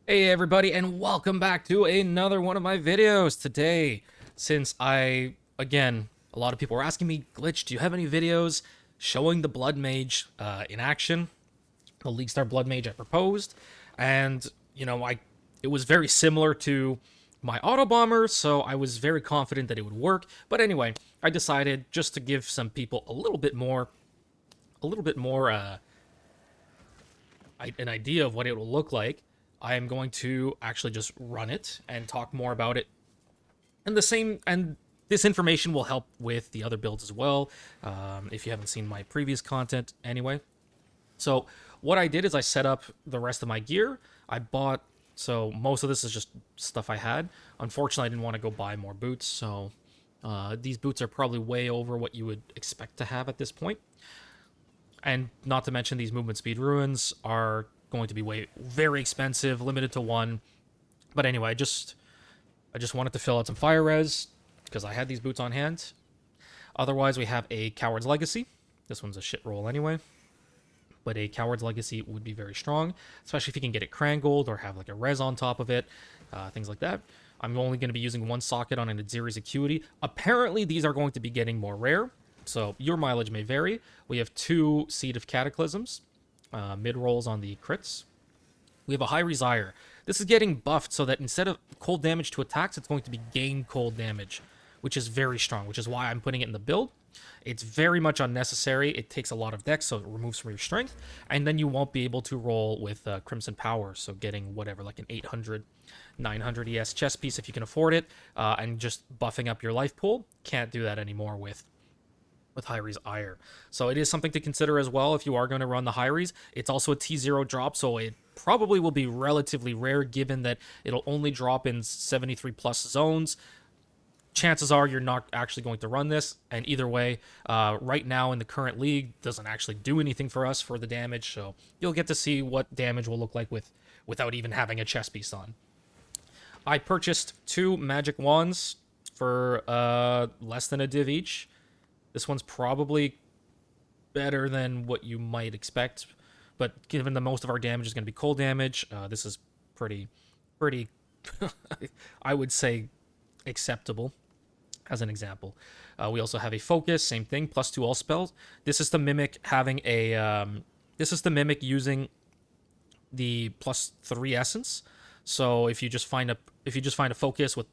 Hey everybody, and welcome back to another one of my videos. Today, since again, a lot of people were asking me, Glitch, do you have any videos showing the Blood Mage in action? The League Star Blood Mage I proposed, and it was very similar to my auto bomber, so I was very confident that it would work. But anyway, I decided just to give some people a little bit more an idea of what it will look like. I am going to actually just run it and talk more about it. And this information will help with the other builds as well, if you haven't seen my previous content anyway. So what I did is I set up the rest of my gear. So most of this is just stuff I had. Unfortunately, I didn't want to go buy more boots, so these boots are probably way over what you would expect to have at this point. And not to mention, these movement speed ruins are going to be very expensive, limited to one. But anyway, I just wanted to fill out some fire res because I had these boots on hand. Otherwise, we have a Coward's Legacy. This one's a shit roll anyway, but a Coward's Legacy would be very strong, especially if you can get it crangled or have like a res on top of it, things like that. I'm only going to be using one socket on an Adziri's Acuity. Apparently, these are going to be getting more rare, so your mileage may vary. We have two Seed of Cataclysms, mid rolls on the crits. We have a High Resire. This is getting buffed so that instead of cold damage to attacks, it's going to be gain cold damage, which is very strong, which is why I'm putting it in the build. It's very much unnecessary. It takes a lot of dex, so it removes from your strength, and then you won't be able to roll with Crimson Power, so getting whatever, like an 800, 900 ES chest piece if you can afford it, and just buffing up your life pool. Can't do that anymore with Hyries Ire. So it is something to consider as well if you are going to run the Hyries. It's also a T0 drop, so it probably will be relatively rare given that it'll only drop in 73 plus zones. Chances are you're not actually going to run this, and either way, right now in the current league, doesn't actually do anything for us for the damage, so you'll get to see what damage will look like without even having a chest piece on. I purchased two magic wands for less than a div each. This one's probably better than what you might expect, but given that most of our damage is going to be cold damage, this is pretty, I would say, acceptable. As an example, we also have a focus, same thing, +2 all spells. This is to mimic having a. This is to mimic using the +3 essence. So if you just find a focus with,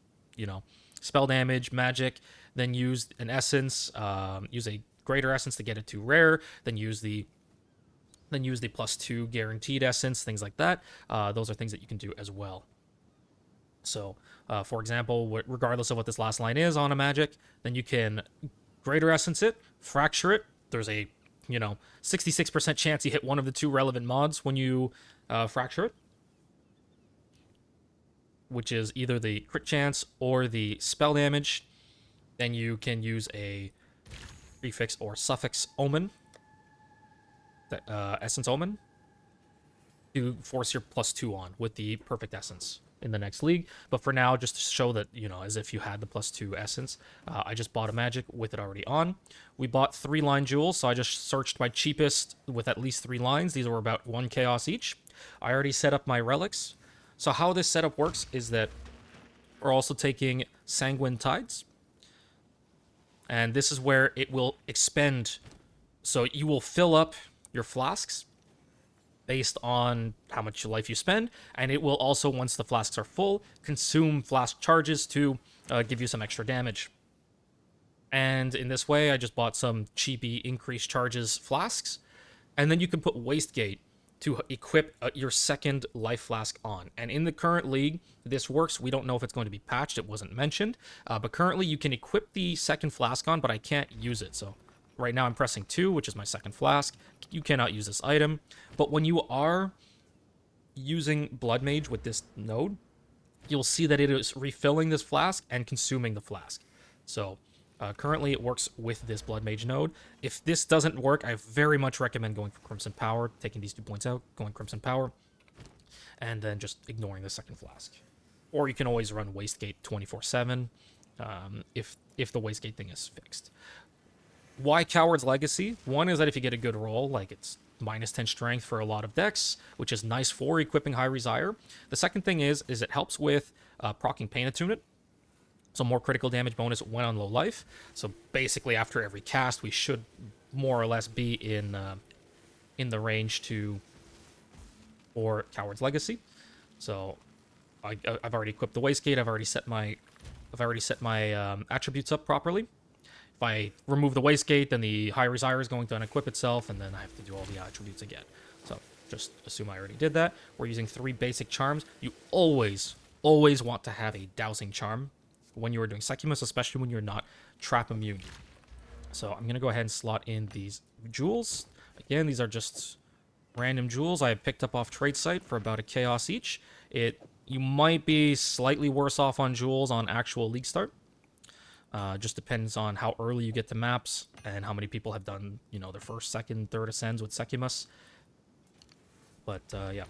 spell damage, magic, then use an essence, use a greater essence to get it to rare, then use the +2 guaranteed essence, things like that. Those are things that you can do as well. So, for example, regardless of what this last line is on a magic, then you can greater essence it, fracture it. There's a 66% chance you hit one of the two relevant mods when you fracture it, which is either the crit chance or the spell damage. Then you can use a prefix or suffix omen, essence omen, to force your +2 on with the perfect essence in the next league. But for now, just to show that, as if you had the +2 essence, I just bought a magic with it already on. We bought 3 line jewels, so I just searched my cheapest with at least 3 lines. These were about 1 chaos each. I already set up my relics. So how this setup works is that we're also taking Sanguine Tides, and this is where it will expend. So you will fill up your flasks based on how much life you spend, and it will also, once the flasks are full, consume flask charges to give you some extra damage. And in this way, I just bought some cheapy increased charges flasks, and then you can put Wastegate to equip your second life flask on. And in the current league, this works. We don't know if it's going to be patched. It wasn't mentioned. But currently, you can equip the second flask on, but I can't use it. So right now, I'm pressing 2, which is my second flask. You cannot use this item. But when you are using Blood Mage with this node, you'll see that it is refilling this flask and consuming the flask. So currently, it works with this Blood Mage node. If this doesn't work, I very much recommend going for Crimson Power, taking these 2 points out, going Crimson Power, and then just ignoring the second flask. Or you can always run Wastegate 24/7 if the Wastegate thing is fixed. Why Coward's Legacy? One is that if you get a good roll, like it's minus 10 strength for a lot of decks, which is nice for equipping High Resire. The second thing is it helps with proccing Pain Attunement. So more critical damage bonus when on low life. So basically after every cast, we should more or less be in the range for Coward's Legacy. So I've already equipped the Wastegate. I've already set my attributes up properly. If I remove the Wastegate, then the High Resire is going to unequip itself, and then I have to do all the attributes again. So just assume I already did that. We're using 3 basic charms. You always want to have a Dowsing Charm when you are doing Sekhemas, especially when you're not trap immune. So I'm going to go ahead and slot in these jewels. Again, these are just random jewels I have picked up off trade site for about a chaos each. You might be slightly worse off on jewels on actual league start. Just depends on how early you get the maps and how many people have done, their first, second, third ascends with Sekhemas. But, yeah.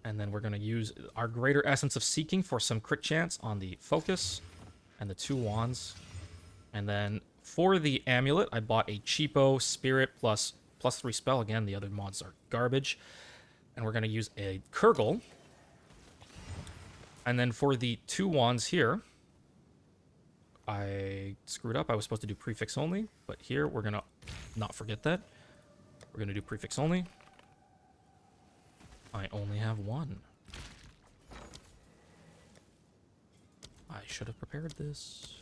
And then we're going to use our Greater Essence of Seeking for some crit chance on the Focus and the 2 wands. And then for the Amulet, I bought a cheapo Spirit plus 3 spell. Again, the other mods are garbage. And we're going to use a Kurgle. And then for the 2 wands here, I screwed up. I was supposed to do prefix only, but here we're going to not forget that. We're going to do prefix only. I only have 1. I should have prepared this.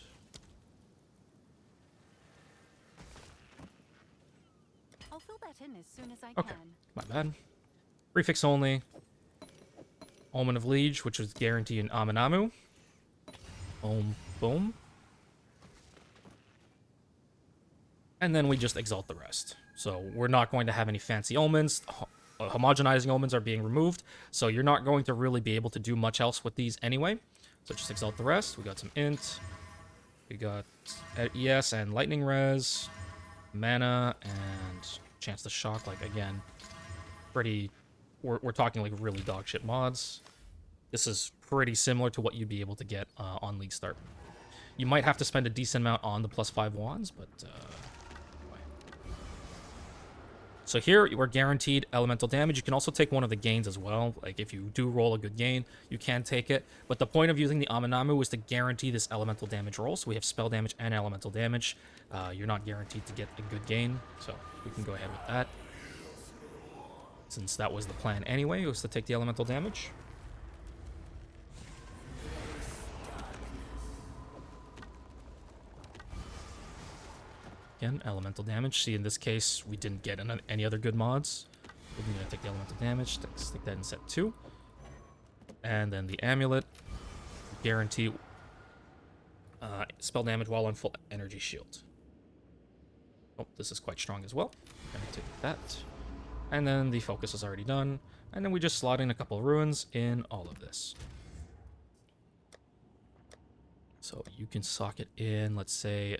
I'll fill that in as soon as I Okay, can. my bad. Prefix only. Omen of Liege, which is guaranteed in Aminamu. Boom. And then we just exalt the rest. So we're not going to have any fancy omens. Homogenizing omens are being removed. So you're not going to really be able to do much else with these anyway. So just exalt the rest. We got some int. We got ES and lightning res. Mana and chance to shock. Like, again, pretty... We're talking like really dog shit mods. This is pretty similar to what you'd be able to get on League Start. You might have to spend a decent amount on the +5 wands, but anyway. So here we're guaranteed elemental damage. You can also take one of the gains as well. Like if you do roll a good gain, you can take it. But the point of using the Aminamu is to guarantee this elemental damage roll. So we have spell damage and elemental damage. You're not guaranteed to get a good gain, so we can go ahead with that. Since that was the plan anyway, was to take the elemental damage. Again, elemental damage. See, in this case, we didn't get any other good mods. We're going to take the elemental damage. Let's stick that in set 2. And then the Amulet. Guarantee spell damage while on full energy shield. Oh, this is quite strong as well. Going to take that. And then the focus is already done. And then we just slot in a couple of ruins in all of this. So you can socket in, let's say,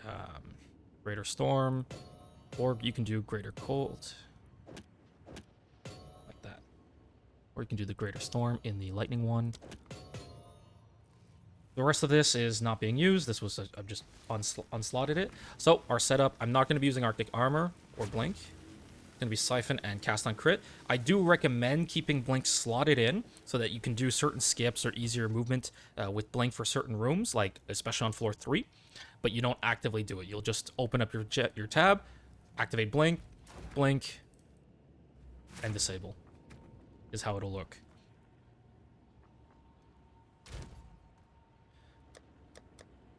Greater Storm, or you can do Greater Cold, like that. Or you can do the Greater Storm in the Lightning one. The rest of this is not being used. This was, I've just unslotted it. So our setup, I'm not going to be using Arctic Armor or Blink. It's going to be Siphon and Cast on Crit. I do recommend keeping Blink slotted in so that you can do certain skips or easier movement with Blink for certain rooms, like especially on floor 3. But you don't actively do it. You'll just open up your tab, activate Blink, Blink, and disable is how it'll look.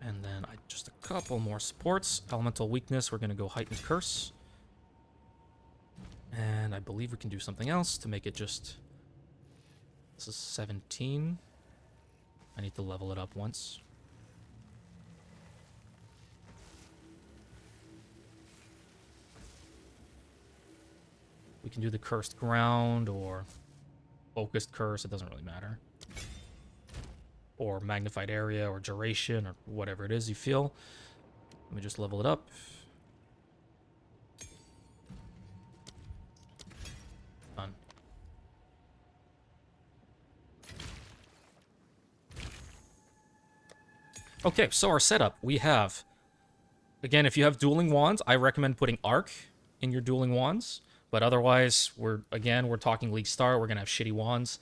And then just a couple more supports. Elemental Weakness, we're going to go Heightened Curse. And I believe we can do something else to make it just... This is 17. I need to level it up once. We can do the Cursed Ground or Focused Curse, it doesn't really matter. Or Magnified Area or Duration or whatever it is you feel. Let me just level it up. Done. Okay, so our setup, we have... Again, if you have dueling wands, I recommend putting Arc in your dueling wands. But otherwise, we're talking League Star. We're going to have shitty wands.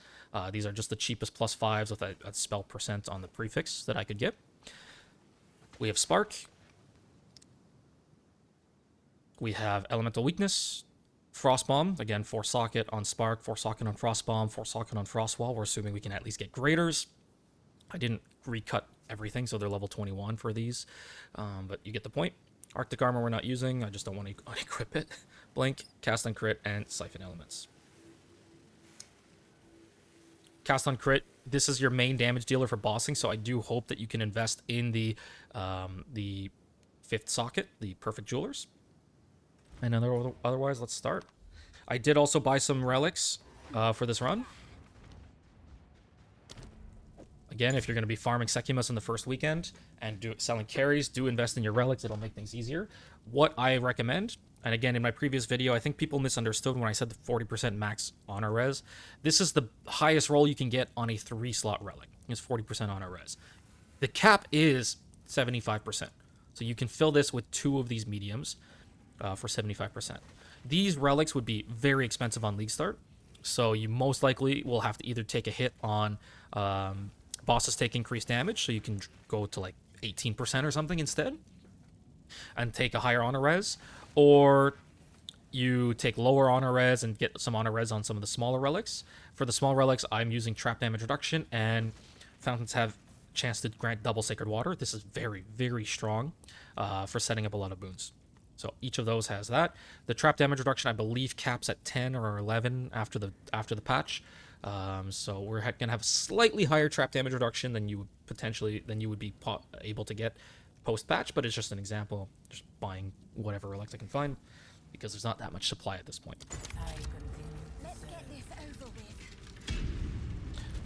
These are just the cheapest +5s with a spell percent on the prefix that I could get. We have Spark. We have Elemental Weakness. Frost Bomb. Again, 4 socket on Spark, 4 socket on Frost Bomb, 4 socket on Frost Wall. We're assuming we can at least get Graders. I didn't recut everything, so they're level 21 for these. But you get the point. Arctic Armor we're not using. I just don't want to unequip it. Blink, Cast on Crit, and Siphon Elements. Cast on Crit, this is your main damage dealer for bossing, so I do hope that you can invest in the 5th socket, the Perfect Jewelers. And otherwise, let's start. I did also buy some relics for this run. Again, if you're going to be farming Sekhemas in the first weekend and selling carries, do invest in your relics. It'll make things easier. What I recommend, and again, in my previous video, I think people misunderstood when I said the 40% max honor res. This is the highest roll you can get on a 3-slot relic. It's 40% honor res. The cap is 75%. So you can fill this with 2 of these mediums for 75%. These relics would be very expensive on League Start. So you most likely will have to either take a hit on... bosses take increased damage, so you can go to like 18% or something instead and take a higher honor res, or you take lower honor res and get some honor res on some of the smaller relics. For the small relics, I'm using trap damage reduction, and fountains have chance to grant double sacred water. This is very, very strong for setting up a lot of boons. So each of those has that. The trap damage reduction, I believe, caps at 10 or 11 after the patch. So we're gonna have a slightly higher trap damage reduction than you would be able to get post patch, but it's just an example. Just buying whatever relics I can find because there's not that much supply at this point. Let's get this over with.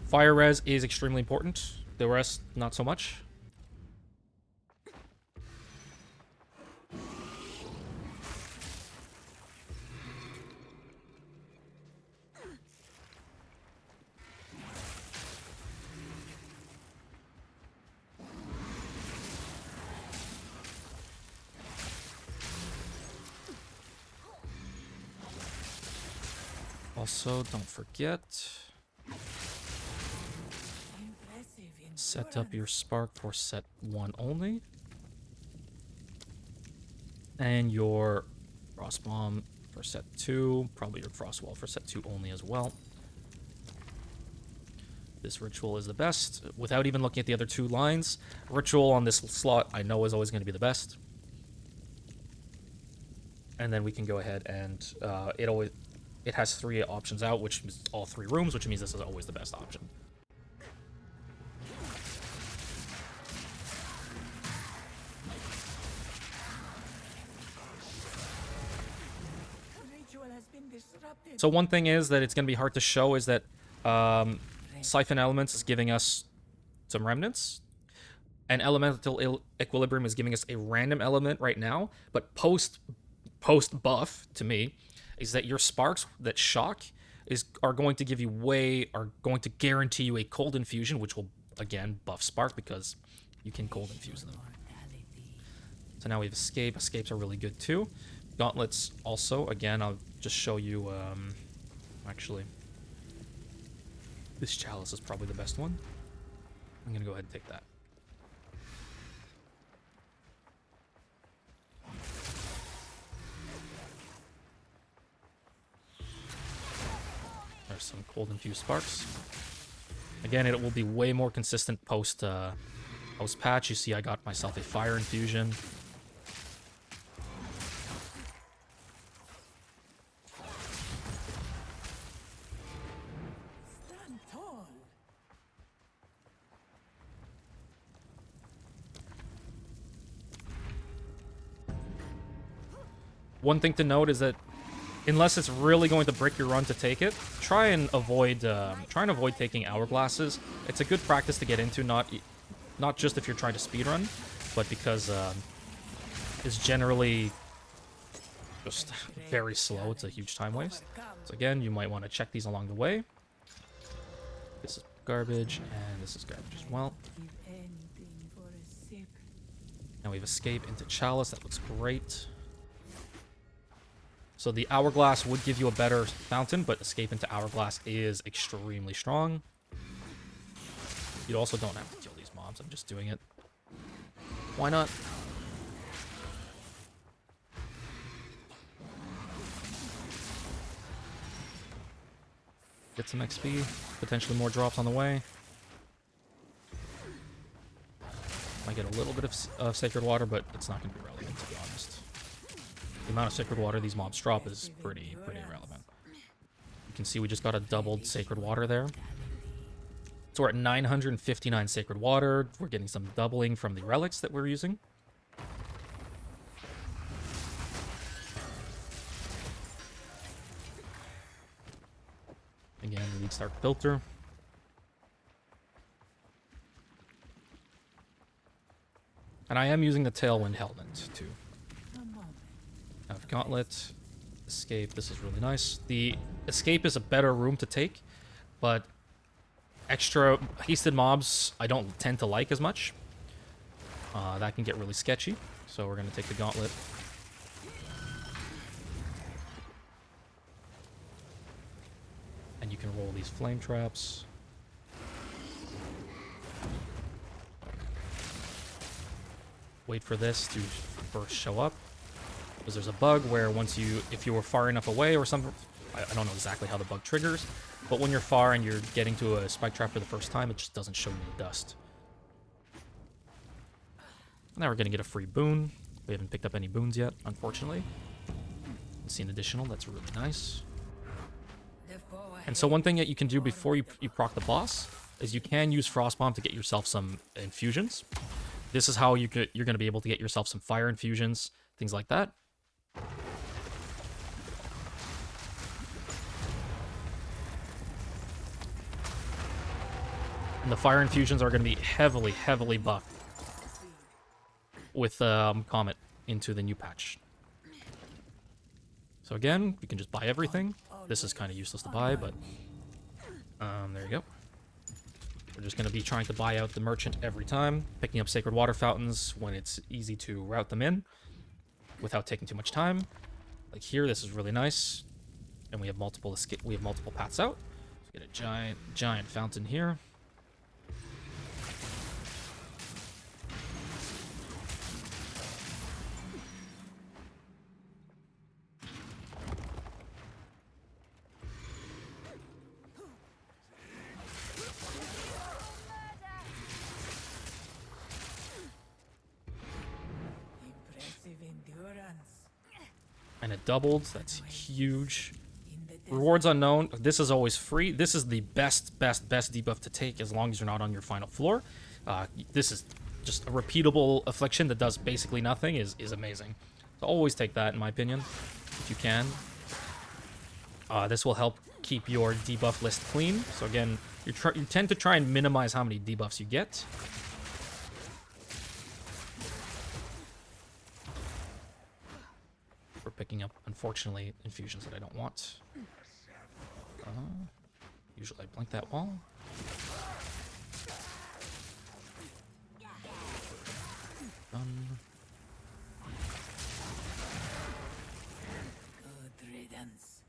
Fire res is extremely important. The rest, not so much. Also, don't forget, set up your Spark for set 1 only, and your Frost Bomb for set 2, probably your Frost Wall for set 2 only as well. This ritual is the best. Without even looking at the other 2 lines, ritual on this slot I know is always going to be the best. And then we can go ahead and it has 3 options out, which is all 3 rooms, which means this is always the best option. So one thing is that it's going to be hard to show is that Siphon Elements is giving us some remnants, and Elemental Equilibrium is giving us a random element right now, but post buff, to me, is that your sparks that shock are going to guarantee you a cold infusion, which will again buff spark because you can cold infuse them. So now we have escape. Escapes are really good too. Gauntlets also, again, I'll just show you, actually, this chalice is probably the best one. I'm gonna go ahead and take that. There's some cold infused sparks. Again, it will be way more consistent post patch. You see, I got myself a fire infusion. One thing to note is that unless it's really going to break your run to take it, try and avoid taking hourglasses. It's a good practice to get into, not just if you're trying to speedrun, but because it's generally just very slow. It's a huge time waste. So again, you might want to check these along the way. This is garbage, and this is garbage as well. Now we have escape into chalice. That looks great. So the Hourglass would give you a better fountain, but Escape into Hourglass is extremely strong. You also don't have to kill these mobs. I'm just doing it. Why not? Get some XP. Potentially more drops on the way. Might get a little bit of Sacred Water, but it's not going to be relevant, to be honest. The amount of Sacred Water these mobs drop is pretty irrelevant. You can see we just got a doubled Sacred Water there. So we're at 959 Sacred Water. We're getting some doubling from the relics that we're using. Again, Lead Start Filter. And I am using the Tailwind Helmet, too. I have Gauntlet, Escape, this is really nice. The Escape is a better room to take, but extra hasted mobs I don't tend to like as much. That can get really sketchy, so we're going to take the Gauntlet. And you can roll these Flame Traps. Wait for this to first show up. Because there's a bug where if you were far enough away or something, I don't know exactly how the bug triggers, but when you're far and you're getting to a spike trap for the first time, it just doesn't show you the dust. Now we're going to get a free boon. We haven't picked up any boons yet, unfortunately. See an additional, that's really nice. And so one thing that you can do before you proc the boss is you can use Frost Bomb to get yourself some infusions. This is how you're going to be able to get yourself some fire infusions, things like that. And the fire infusions are going to be heavily buffed with Comet into the new patch. So again, you can just buy everything. This is kind of useless to buy, but there you go. We're just going to be trying to buy out the merchant every time, picking up Sacred Water Fountains when it's easy to route them in without taking too much time. Like here, this is really nice, and we have multiple paths out. So get a giant fountain here. And it doubled. That's huge. Rewards unknown. This is always free. This is the best debuff to take as long as you're not on your final floor. This is just a repeatable affliction that does basically nothing. Is amazing. So always take that, in my opinion, if you can. This will help keep your debuff list clean. So again, you tend to try and minimize how many debuffs you get. We're picking up, unfortunately, infusions that I don't want. Usually I blink that wall. Done. Good riddance.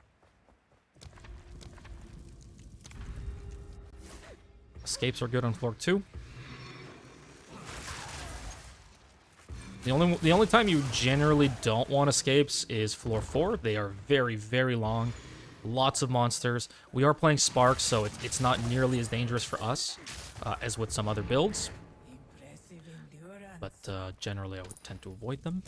Escapes are good on floor 2. The only time you generally don't want escapes is floor 4. They are very long. Lots of monsters. We are playing Sparks, so it's not nearly as dangerous for us as with some other builds. But generally I would tend to avoid them.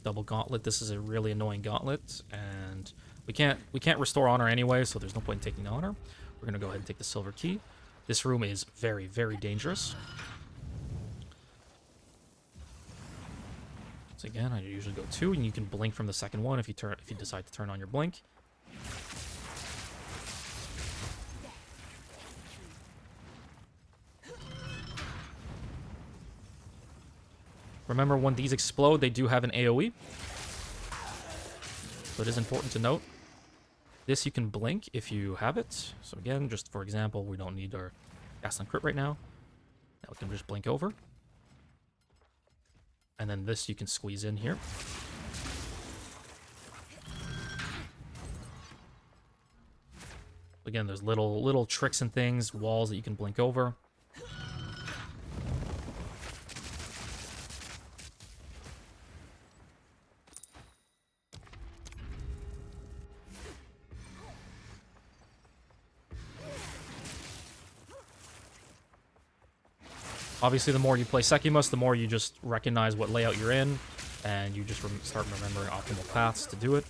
Double Gauntlet. This is a really annoying gauntlet, and we can't restore honor anyway, so there's no point in taking the honor. We're gonna go ahead and take the silver key. This room is very dangerous. So again, I usually go 2, and you can blink from the second one if you decide to turn on your blink. Remember, when these explode, they do have an AoE. So it is important to note. This you can blink if you have it. So again, just for example, we don't need our cast on crit right now. Now we can just blink over. And then this you can squeeze in here. Again, there's little tricks and things, walls that you can blink over. Obviously, the more you play Sekhemas, the more you just recognize what layout you're in, and you just start remembering optimal paths to do it.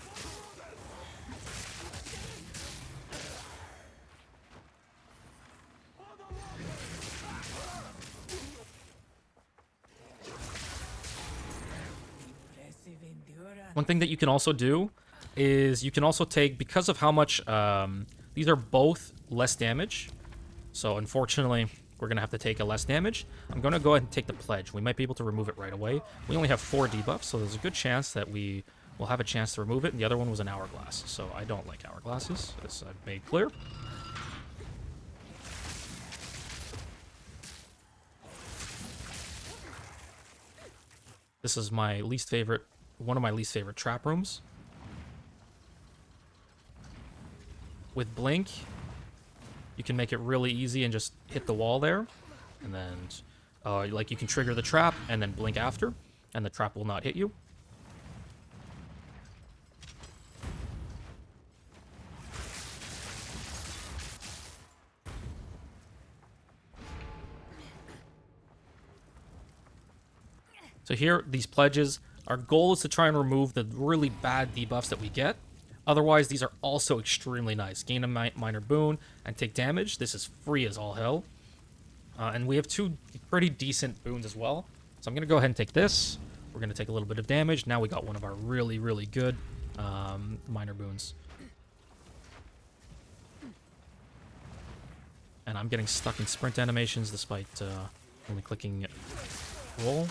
One thing that you can also do is you can also take, because of how much, these are both less damage, so unfortunately, we're going to have to take a less damage. I'm going to go ahead and take the Pledge. We might be able to remove it right away. We only have 4 debuffs, so there's a good chance that we will have a chance to remove it, and the other one was an Hourglass, so I don't like Hourglasses, as I've made clear. This is my least favorite, one of my least favorite trap rooms. With Blink, you can make it really easy and just hit the wall there. And then, like, you can trigger the trap and then blink after, and the trap will not hit you. So here, these pledges, our goal is to try and remove the really bad debuffs that we get. Otherwise, these are also extremely nice. Gain a minor boon and take damage. This is free as all hell. And we have 2 pretty decent boons as well. So I'm going to go ahead and take this. We're going to take a little bit of damage. Now we got one of our really, really good minor boons. And I'm getting stuck in sprint animations despite only clicking roll.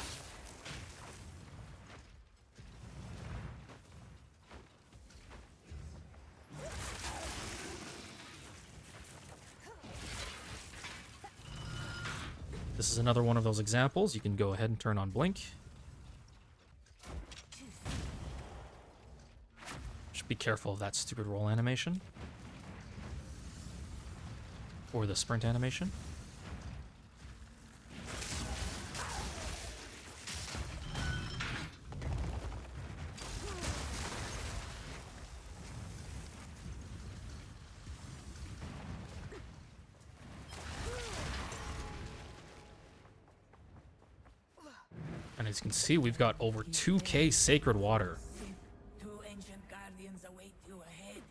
This is another one of those examples. You can go ahead and turn on Blink. Just be careful of that stupid roll animation. Or the sprint animation. And as you can see, we've got over 2k Sacred Water. 2 ancient guardians await you ahead.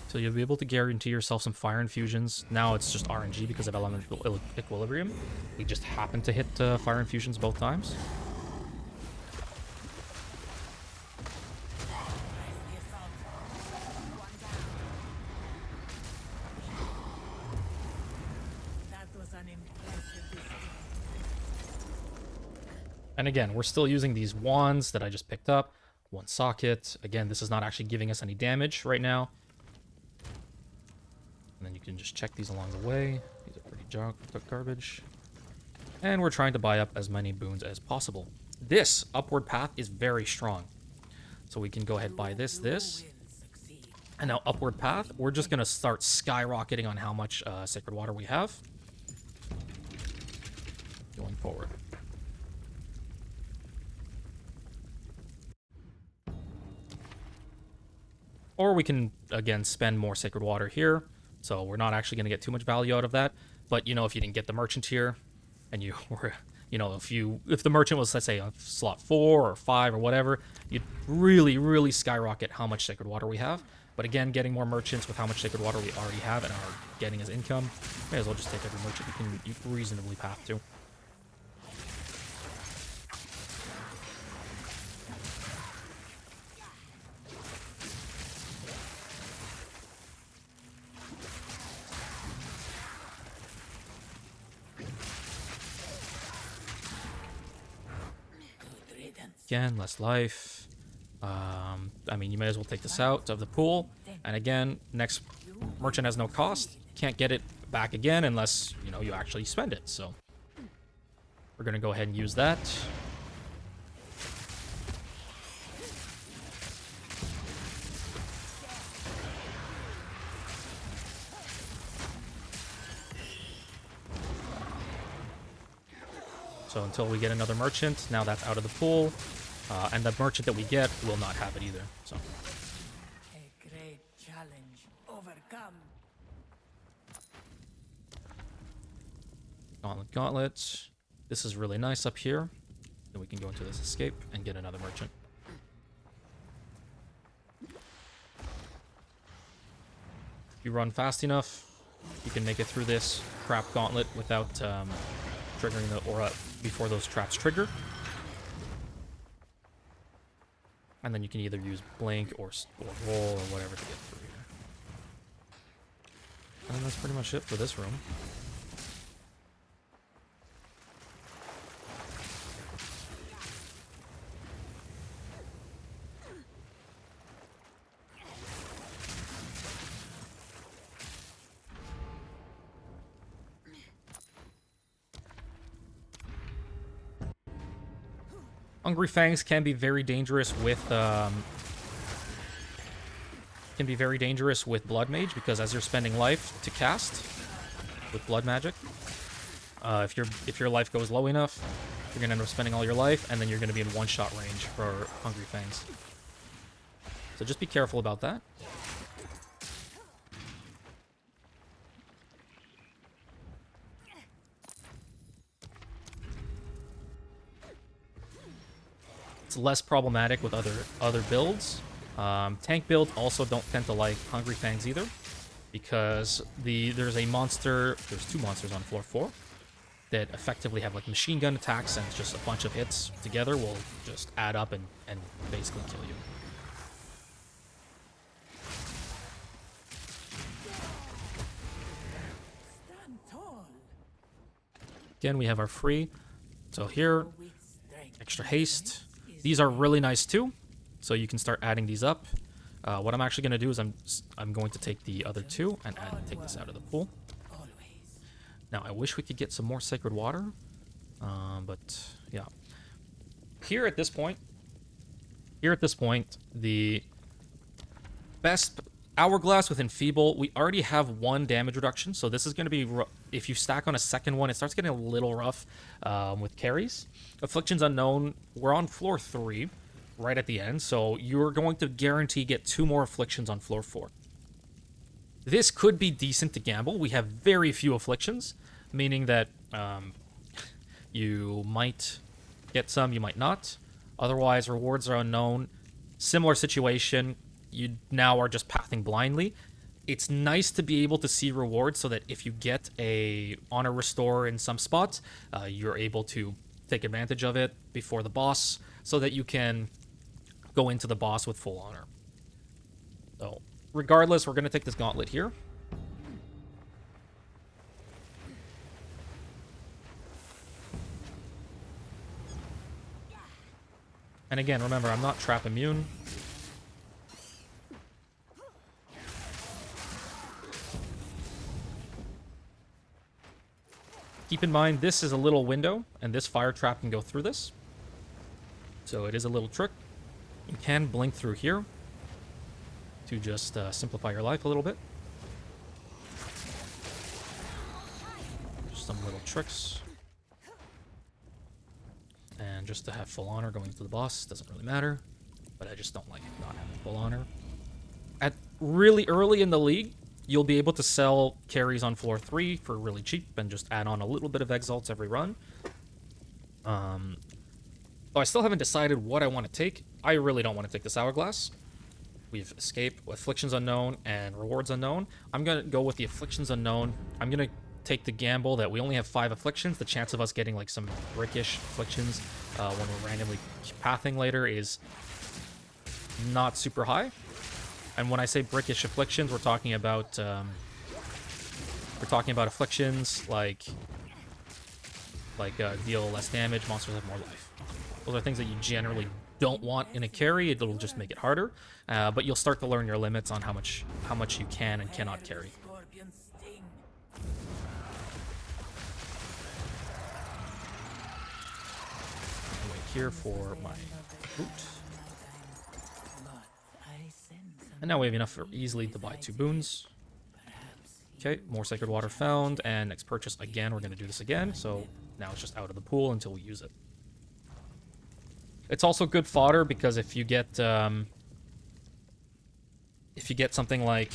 So you'll be able to guarantee yourself some fire infusions. Now it's just RNG because of elemental equilibrium. We just happen to hit fire infusions both times. And again, we're still using these wands that I just picked up. 1 socket. Again, this is not actually giving us any damage right now. And then you can just check these along the way. These are pretty garbage. And we're trying to buy up as many boons as possible. This upward path is very strong. So we can go ahead and buy this. And now upward path, we're just going to start skyrocketing on how much Sacred Water we have. Going forward. Or we can, again, spend more Sacred Water here. So we're not actually going to get too much value out of that. But, you know, if you didn't get the merchant here, and you were, you know, if the merchant was, let's say, on slot 4 or 5 or whatever, you'd really, really skyrocket how much Sacred Water we have. But again, getting more merchants with how much Sacred Water we already have and are getting as income, may as well just take every merchant you can reasonably path to. Again, less life. I mean, you may as well take this out of the pool. And again, next merchant has no cost. Can't get it back again unless, you know, you actually spend it. So we're going to go ahead and use that. So until we get another merchant, now that's out of the pool. And the merchant that we get will not have it either. So A great challenge overcome. gauntlet. This is really nice up here. Then we can go into this escape and get another merchant. If you run fast enough, you can make it through this crap gauntlet without triggering the aura before those traps trigger. And then you can either use blink or roll or whatever to get through here. And then that's pretty much it for this room. Hungry Fangs can be very dangerous with Blood Mage, because as you're spending life to cast with blood magic, if your life goes low enough, you're gonna end up spending all your life, and then you're gonna be in one-shot range for Hungry Fangs. So just be careful about that. It's less problematic with other builds. Tank builds also don't tend to like Hungry Fangs either, because there's two monsters on floor 4 that effectively have like machine gun attacks, and just a bunch of hits together will just add up and basically kill you. Stand tall. Again, we have our free. So here, extra haste. These are really nice too, so you can start adding these up. What I'm actually going to do is I'm going to take the other two and take this out of the pool. Now, I wish we could get some more Sacred Water, but yeah. Here at this point, the best Hourglass with Enfeeble, we already have 1 damage reduction, so this is going to be, if you stack on a second one, it starts getting a little rough with carries. Afflictions Unknown, we're on floor 3, right at the end, so you're going to guarantee get 2 more Afflictions on floor 4. This could be decent to gamble. We have very few Afflictions, meaning that you might get some, you might not. Otherwise, rewards are unknown. Similar situation, you now are just pathing blindly. It's nice to be able to see rewards so that if you get a honor restore in some spots, you're able to take advantage of it before the boss so that you can go into the boss with full honor. So regardless, we're going to take this gauntlet here. And again, remember, I'm not trap immune. Keep in mind, this is a little window, and this fire trap can go through this. So it is a little trick. You can blink through here to just simplify your life a little bit. Just some little tricks. And just to have full honor going to the boss, doesn't really matter. But I just don't like not having full honor. At really early in the league, you'll be able to sell carries on floor 3 for really cheap and just add on a little bit of exalts every run. Though I still haven't decided what I want to take. I really don't want to take this Hourglass. We've Escape, Afflictions Unknown, and Rewards Unknown. I'm going to go with the Afflictions Unknown. I'm going to take the gamble that we only have 5 Afflictions. The chance of us getting like some brickish Afflictions when we're randomly pathing later is not super high. And when I say brickish Afflictions, we're talking about Afflictions like deal less damage, monsters have more life. Those are things that you generally don't want in a carry. It'll just make it harder, but you'll start to learn your limits on how much you can and cannot carry. I'll wait here for my boot. And now we have enough for easily to buy 2 boons. Okay, more Sacred Water found, and next purchase again, we're going to do this again, so now it's just out of the pool until we use it. It's also good fodder because if you get something like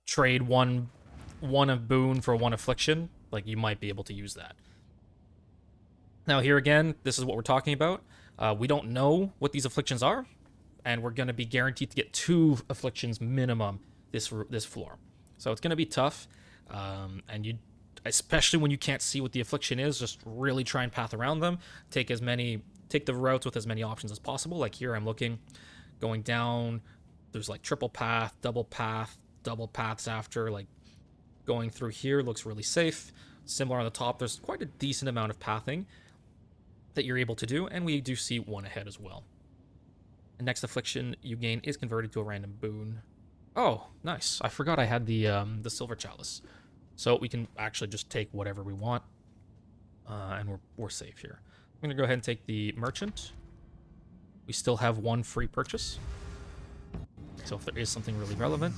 trade one of boon for one affliction, like you might be able to use that. Now here again, this is what we're talking about. We don't know what these afflictions are, and we're going to be guaranteed to get 2 afflictions minimum this floor. So it's going to be tough, and you, especially when you can't see what the affliction is, just really try and path around them. Take the routes with as many options as possible. Like here, I'm going down. There's like triple path, double paths after. Like going through here looks really safe. Similar on the top, there's quite a decent amount of pathing that you're able to do, and we do see one ahead as well. The next affliction you gain is converted to a random boon. Oh, nice. I forgot I had the Silver Chalice. So we can actually just take whatever we want, and we're safe here. I'm going to go ahead and take the Merchant. We still have 1 free purchase. So if there is something really relevant.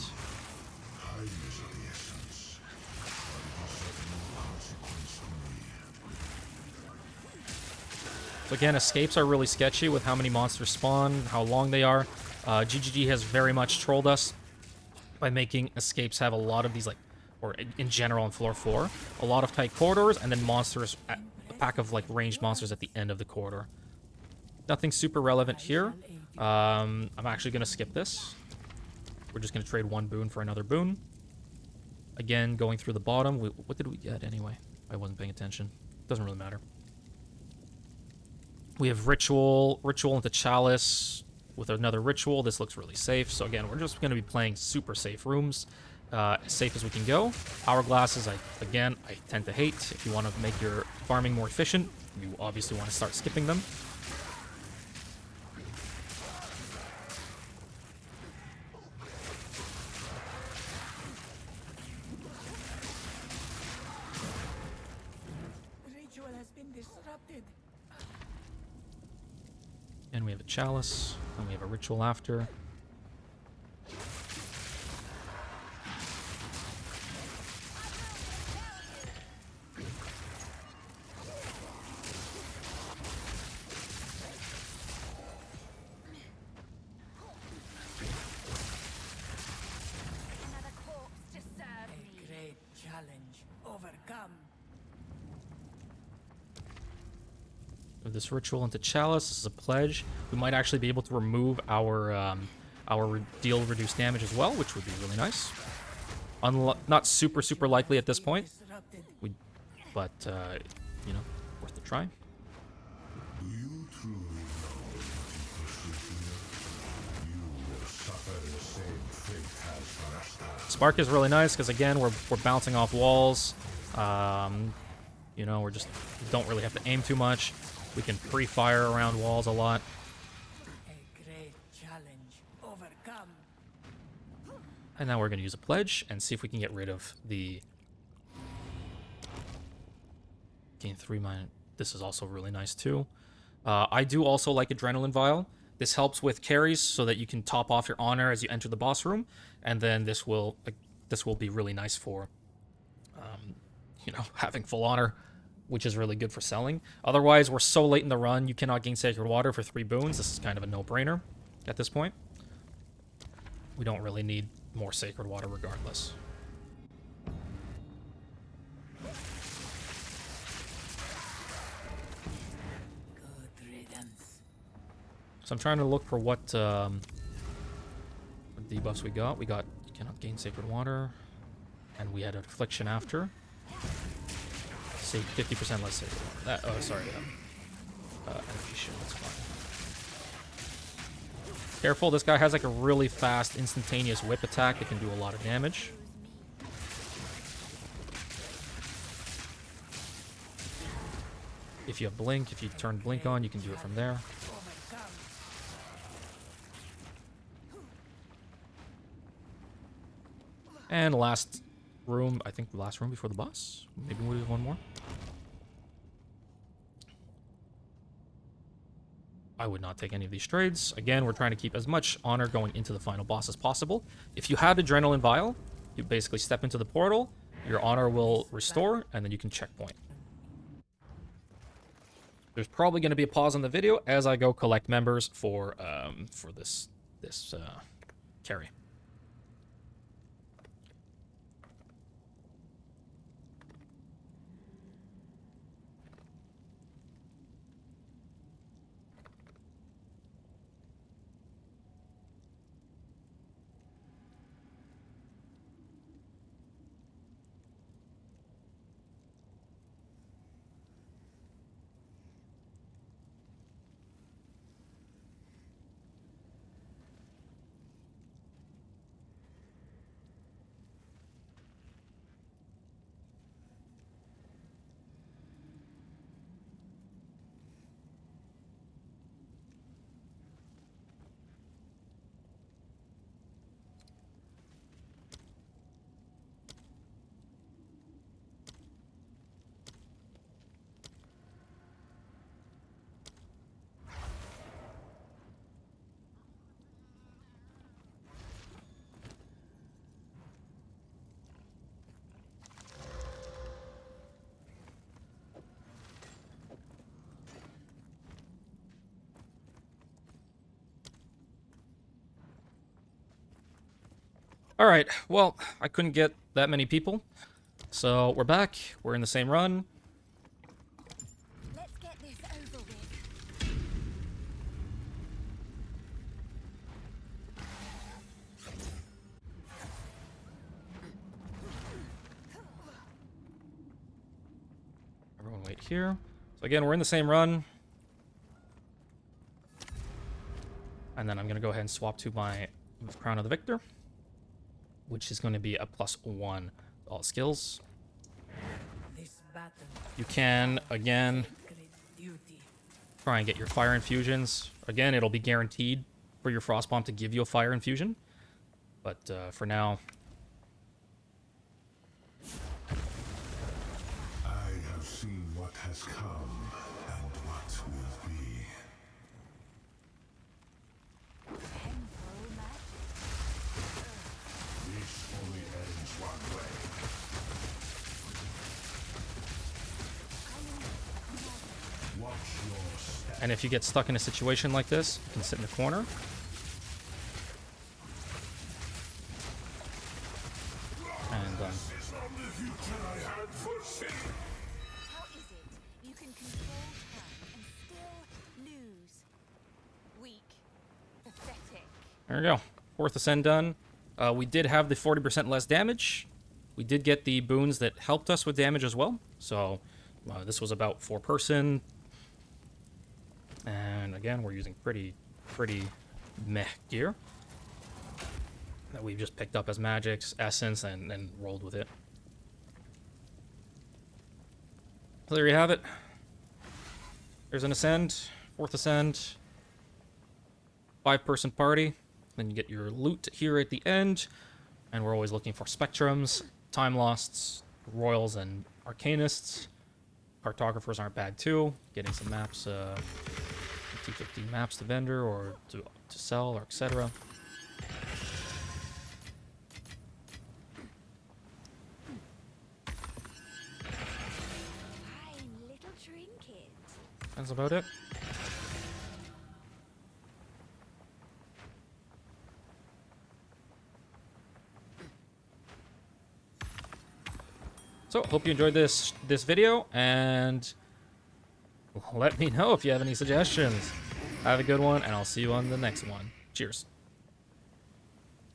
So again, escapes are really sketchy with how many monsters spawn, how long they are. GGG has very much trolled us by making escapes have a lot of these, like, or in general on floor 4, a lot of tight corridors, and then monsters, a pack of like ranged monsters at the end of the corridor. Nothing super relevant here. I'm actually going to skip this. We're just going to trade 1 boon for another boon. Again, going through the bottom. What did we get anyway? I wasn't paying attention. Doesn't really matter. We have Ritual into Chalice with another Ritual. This looks really safe. So again, we're just going to be playing super safe rooms. As safe as we can go. Hourglasses, I tend to hate. If you want to make your farming more efficient, you obviously want to start skipping them. Ritual has been disrupted. And we have a Chalice, and we have a Ritual after. This Ritual into Chalice. This is a pledge. We might actually be able to remove our deal reduced damage as well, which would be really nice. Not super likely at this point, but you know, worth a try. Spark is really nice because again we're bouncing off walls. You know, we don't really have to aim too much. We can pre-fire around walls a lot. A great challenge overcome. And now we're going to use a pledge and see if we can get rid of the gain 3 mana. This is also really nice too. I do also like Adrenaline Vial. This helps with carries so that you can top off your honor as you enter the boss room, and then this will be really nice for you know, having full honor, which is really good for selling. Otherwise, we're so late in the run, you cannot gain Sacred Water for 3 boons. This is kind of a no-brainer at this point. We don't really need more Sacred Water regardless. Good riddance. So I'm trying to look for what debuffs we got. We got, you cannot gain Sacred Water, and we had an Affliction after. Say 50% less Sacred Water. Oh, sorry. Animation, that's fine. Careful, this guy has like a really fast, instantaneous whip attack that can do a lot of damage. If you have Blink, if you turn Blink on, you can do it from there. And last room, I think the last room before the boss. Maybe we'll do one more. I would not take any of these trades. Again, we're trying to keep as much honor going into the final boss as possible. If you had Adrenaline Vial, you basically step into the portal, your honor will restore, and then you can checkpoint. There's probably going to be a pause on the video as I go collect members for this carry. All right, well, I couldn't get that many people, so we're back. We're in the same run. Let's get this over with. Everyone wait here. So again, we're in the same run. And then I'm going to go ahead and swap to my Crown of the Victor, which is going to be a +1 to all skills. You can, again, try and get your fire infusions. Again, it'll be guaranteed for your frost bomb to give you a fire infusion. But for now... I have seen what has come and what will be. Temporal match. This only ends one way. Watch your step. And if you get stuck in a situation like this, you can sit in the corner. And This is not the future I had foreseen. How is it you can control time and still lose? Weak. Pathetic. there we go. 4th Ascend done. We did have the 40% less damage. We did get the boons that helped us with damage as well. So this was about 4-person. And again, we're using pretty meh gear that we've just picked up as magics, essence, and rolled with it. So there you have it. There's an Ascend, 4th Ascend, 5-person party. Then you get your loot here at the end. And we're always looking for Spectrums, Time Losts, Royals, and Arcanists. Cartographers aren't bad too. Getting some maps, T50 maps to vendor or to sell or etc. Fine little trinket. That's about it. So, hope you enjoyed this video, and let me know if you have any suggestions. Have a good one, and I'll see you on the next one. Cheers.